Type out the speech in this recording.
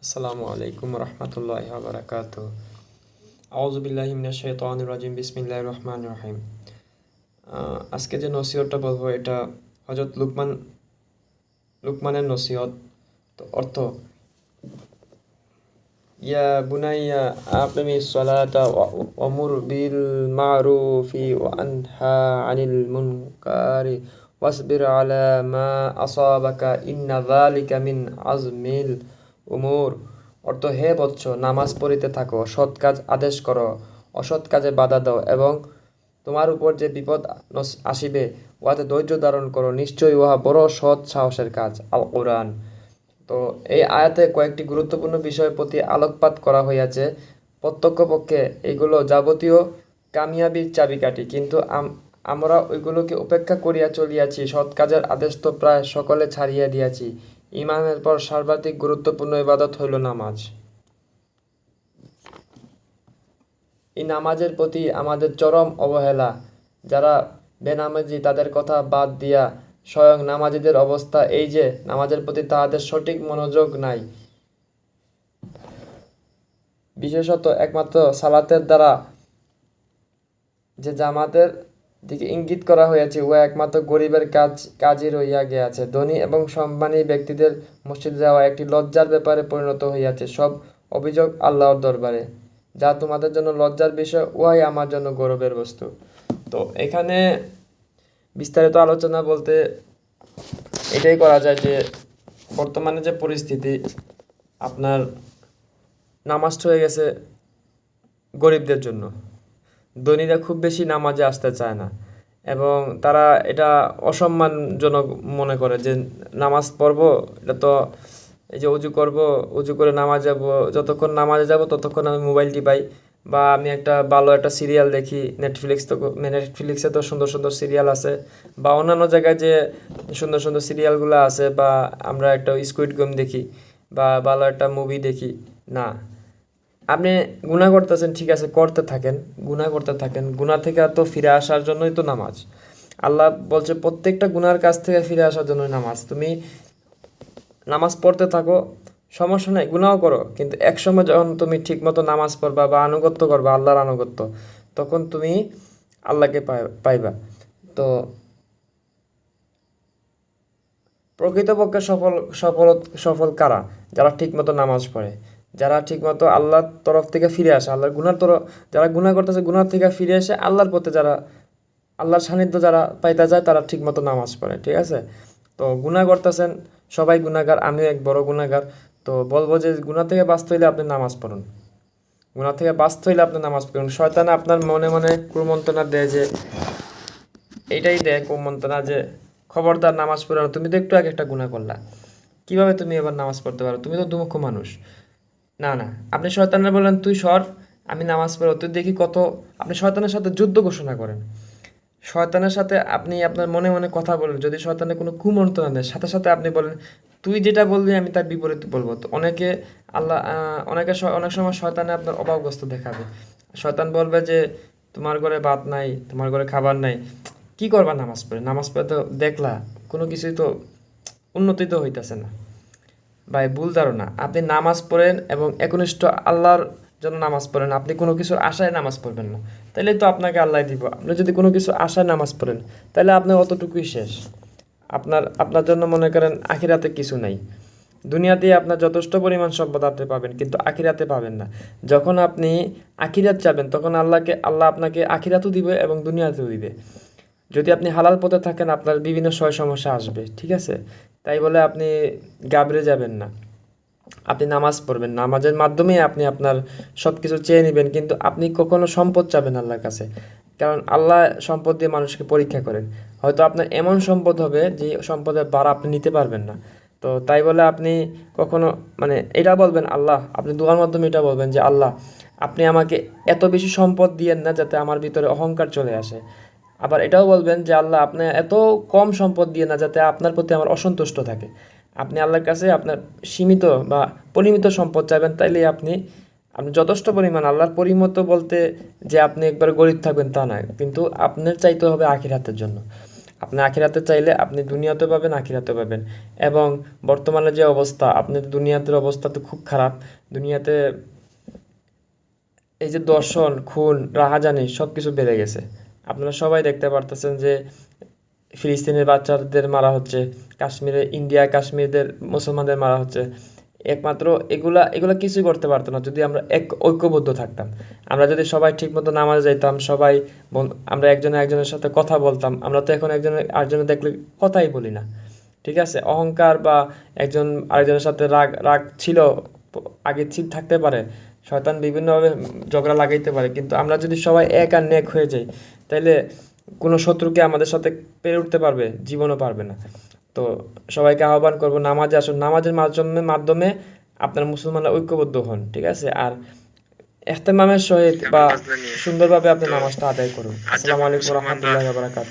আসসালামু আলাইকুম রহমতুল্লাহি ওয়া বারাকাতুহু। আউযু বিল্লাহি মিনাশ শাইতানির রাজিম। বিসমিল্লাহির রহমানির রহিম। আজকে যে নসিহতটা বলবো এটা হযরত লুকমানের নসিহত। তো অর্থ, ইয়া বুনাইয়া আকিমিস সালাতা ওয়ামুর বিল মারুফি ওয়া আনহা আনিল মুনকারি ওয়াসবির আলা মা আসাবাকা ইন্না যালিকা মিন আজমিল উমুর। অর্থ, হে বৎস, নামাজ পড়িতে থাকো, সৎ কাজ আদেশ করো, অসৎ কাজে বাধা দাও, এবং তোমার উপর যে বিপদ আসিবে উহাতে ধৈর্য ধারণ করো, নিশ্চয়ই উহা বড় সৎ সাহসের কাজ। আল কোরআন। তো এই আয়াতে কয়েকটি গুরুত্বপূর্ণ বিষয়ের প্রতি আলোকপাত করা হইয়াছে। প্রত্যক্ষপক্ষে এইগুলো যাবতীয় কামিয়াবির চাবিকাঠি, কিন্তু আমরা ওইগুলোকে উপেক্ষা করিয়া চলিয়াছি। সৎ কাজের আদেশ তো প্রায় সকলে ছাড়িয়া দিয়াছি। ইমানের পর সর্বাধিক গুরুত্বপূর্ণ ইবাদত হইল নামাজ। এই নামাজের প্রতি আমাদের চরম অবহেলা। যারা বেনামাজি তাদের কথা বাদ দিয়া স্বয়ং নামাজিদের অবস্থা এই যে নামাজের প্রতি তাহাদের সঠিক মনোযোগ নাই। বিশেষত একমাত্র সালাতের দ্বারা যে জামাতের দিকে ইঙ্গিত করা হয়েছে উহা একমাত্র গরিবের কাজই রহিয়া গিয়াছে। ধনী এবং সম্মানী ব্যক্তিদের মসজিদে যাওয়া একটি লজ্জার ব্যাপারে পরিণত হইয়াছে। সব অভিযোগ আল্লাহর দরবারে। যা তোমাদের জন্য লজ্জার বিষয়, উহাই আমার জন্য গৌরবের বস্তু। তো এখানে বিস্তারিত আলোচনা বলতে এটাই করা যায় যে বর্তমানে যে পরিস্থিতি, আপনার নামাজ হয়ে গেছে গরিবদের জন্য। ধনীরা খুব বেশি নামাজে আসতে চায় না, এবং তারা এটা অসম্মানজনক মনে করে যে নামাজ পড়বো, এটা তো এই যে অজু করব, অজু করে নামাজ যাব, যতক্ষণ নামাজে যাব ততক্ষণ আমি মোবাইল টিপাই, বা আমি ভালো একটা সিরিয়াল দেখি। নেটফ্লিক্সে তো সুন্দর সুন্দর সিরিয়াল আছে, বা অন্যান্য জায়গায় যে সুন্দর সুন্দর সিরিয়ালগুলো আছে, বা আমরা একটা স্কুইড গেম দেখি, বা ভালো একটা মুভি দেখি। না, আপনি গুনাহ করতেছেন, ঠিক আছে, করতে থাকেন, গুনাহ করতে থাকেন। গুনাহ থেকে তো ফিরে আসার জন্যই তো নামাজ। আল্লাহ বলছে প্রত্যেকটা গুনার কাছ থেকে ফিরে আসার জন্যই নামাজ। তুমি নামাজ পড়তে থাকো, সমস্যা নাই, গুনাহ করো, কিন্তু একসময় যখন তুমি ঠিকমতো নামাজ পড়বা বা আনুগত্য করবা, আল্লাহর আনুগত্য, তখন তুমি আল্লাহকে পাইবা। তো প্রকৃতপক্ষে সফল কারা? যারা ঠিকমতো নামাজ পড়ে, যারা ঠিকমতো আল্লাহর তরফ থেকে ফিরে আসে, আল্লাহর যারা গুনাহ করতেছে গুনাহ থেকে ফিরে এসে আল্লাহর পথে যারা আল্লাহর সান্নিধ্য যারা পাইতে যায়, তারা ঠিকমতো নামাজ পড়ে। ঠিক আছে? তো গুনাহ করতেছেন, সবাই গুনাহগার, আমিও এক বড় গুনাহগার। তো বলবো যে গুনাহ থেকে বাঁচতে হইলে আপনি নামাজ পড়ুন। গুনাহ থেকে বাঁচতে হইলে আপনি নামাজ পড়ুন। শয়তানে আপনার মনে মনে কুমন্ত্রণা দেয়, যে এইটাই দেয় কুমন্ত্রণা, যে খবরদার নামাজ পড়ো না, তুমি তো একটু আগে একটা গুনাহ করলা, কিভাবে তুমি এবার নামাজ পড়তে পারো, তুমি তো দুমুখ মানুষ। না না, আপনি শয়তানের বলেন তুই সর, আমি নামাজ পড়ো, তুই দেখি কত। আপনি শয়তানের সাথে যুদ্ধ ঘোষণা করেন। শয়তানের সাথে আপনি আপনার মনে মনে কথা বলেন। যদি শয়তানের কোনো কুমন্ত্রণা দেয়, সাথে সাথে আপনি বলেন তুই যেটা বলবি আমি তার বিপরীত বলবো। তো অনেক সময় শয়তানে আপনার অভাবগ্রস্ত দেখাবে। শয়তান বলবে যে তোমার ঘরে ভাত নাই, তোমার ঘরে খাবার নাই, কি করবা নামাজ পড়ে? নামাজ পড়ে তো দেখলা কোনো কিছুই তো উন্নতি তো হইতেছে না। ভাই, ভুল ধারণা। আপনি নামাজ পড়েন এবং একনিষ্ঠ আল্লাহর জন্য নামাজ পড়েন, আপনি কোনো কিছুর আশায় নামাজ পড়বেন না, তাইলে তো আপনাকে আল্লাহ দিব। আপনি যদি কোনো কিছু আশায় নামাজ পড়েন, তাহলে আপনার অতটুকুই শেষ। আপনার জন্য মনে করেন আখিরাতে কিছু নাই। দুনিয়াতে আপনার যথেষ্ট পরিমাণ সম্পদ আপনি পাবেন, কিন্তু আখিরাতে পাবেন না। যখন আপনি আখিরাত চাবেন, তখন আল্লাহ আপনাকে আখিরাতও দিবে এবং দুনিয়াতেও দিবে। যদি আপনি হালাল পথে থাকেন, আপনার বিভিন্ন সমস্যা আসবে। ঠিক আছে? তাই বলে আপনি ঘাবড়ে যাবেন না। আপনি নামাজ পড়বেন, নামাজের মাধ্যমেই আপনি আপনার সব কিছু চেয়ে নেবেন, কিন্তু আপনি কখনো সম্পদ চাবেন আল্লাহর কাছে। কারণ আল্লাহ সম্পদ দিয়ে মানুষকে পরীক্ষা করেন। হয়তো আপনার এমন সম্পদ হবে যে সম্পদের ভার আপনি নিতে পারবেন না। তো তাই বলে আপনি কখনো এটা বলবেন, আল্লাহ, আপনি দোয়ার মাধ্যমে এটা বলবেন যে আল্লাহ, আপনি আমাকে এত বেশি সম্পদ দিয়েন না যাতে আমার ভিতরে অহংকার চলে আসে। আবার এটাও বলবেন যে আল্লাহ, আপনি এত কম সম্পদ দিয়ে না যাতে আপনার প্রতি আমার অসন্তুষ্ট থাকে। আপনি আল্লাহর কাছে আপনার সীমিত বা পরিমিত সম্পদ চাইবেন, তাইলে আপনি যথেষ্ট পরিমাণ, আল্লাহর পরিমিত বলতে যে আপনি একবার গরিব থাকবেন তা নয়, কিন্তু আপনার চাইতে হবে আখিরাতের জন্য। আপনি আখিরাতে চাইলে আপনি দুনিয়াতে পাবেন, আখিরাতে পাবেন। এবং বর্তমানে যে অবস্থা, আপনি দুনিয়াতে অবস্থা তো খুব খারাপ। দুনিয়াতে এই যে দর্শন, খুন, রাহাজানি সব কিছু বেড়ে গেছে। আপনারা সবাই দেখতে পারতেছেন যে ফিলিস্তিনের বাচ্চাদের মারা হচ্ছে, কাশ্মীরে ইন্ডিয়া কাশ্মীরদের মুসলমানদের মারা হচ্ছে। একমাত্র এগুলা এগুলা কিছুই করতে পারতো না যদি আমরা ঐক্যবদ্ধ থাকতাম। আমরা যদি সবাই ঠিকমতো নামাজে যাইতাম, সবাই আমরা একজনে একজনের সাথে কথা বলতাম। আমরা তো এখন একজন আরেকজনে দেখলে কথাই বলি না। ঠিক আছে, অহংকার বা একজন আরেকজনের সাথে রাগ রাগ ছিল, আগে থাকতে পারে, শয়তান বিভিন্নভাবে ঝগড়া লাগাইতে পারে, কিন্তু আমরা যদি সবাই এক আর নেক হয়ে যাই, তাহলে কোনো শত্রুকে আমাদের সাথে পেরে উঠতে পারবে? জীবনও পারবে না। তো সবাইকে আহ্বান করব, নামাজে আসুন। নামাজের মাধ্যমে মাধ্যমে আপনার মুসলমানরা ঐক্যবদ্ধ হন, ঠিক আছে? আর ইহতেমামের সহিত বা সুন্দরভাবে আপনি নামাজটা আদায় করুন। আসসালামু আলাইকুম রহমতুল্লাহ বারাকাত।